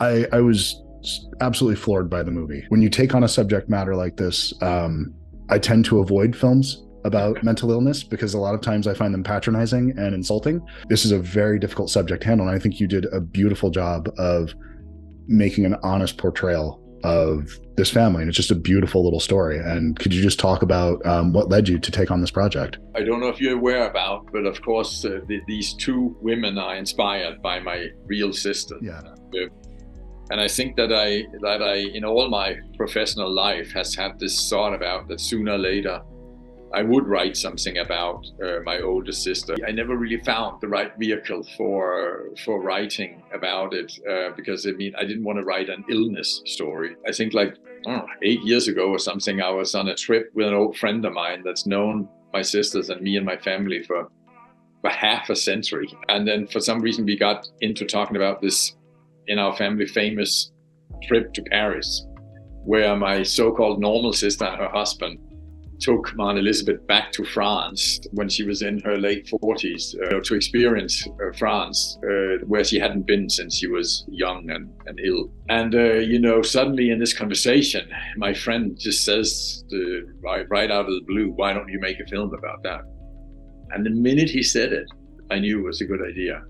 I was absolutely floored by the movie. When you take on a subject matter like this, I tend to avoid films about mental illness because a lot of times I find them patronizing and insulting. This is a very difficult subject to handle, and I think you did a beautiful job of making an honest portrayal of this family, and it's just a beautiful little story. And could you just talk about what led you to take on this project? I don't know if you're aware about, but of course, these two women are inspired by my real sister. Yeah. And I think that I, in all my professional life, has had this thought about that sooner or later, I would write something about my older sister. I never really found the right vehicle for writing about it because I didn't want to write an illness story. I think like 8 years ago or something, I was on a trip with an old friend of mine that's known my sisters and me and my family for half a century. And then for some reason we got into talking about this in our family famous trip to Paris, where my so-called normal sister and her husband took Aunt Elizabeth back to France when she was in her late 40s to experience France, where she hadn't been since she was young and ill. And, suddenly in this conversation, my friend just says right out of the blue, why don't you make a film about that? And the minute he said it, I knew it was a good idea.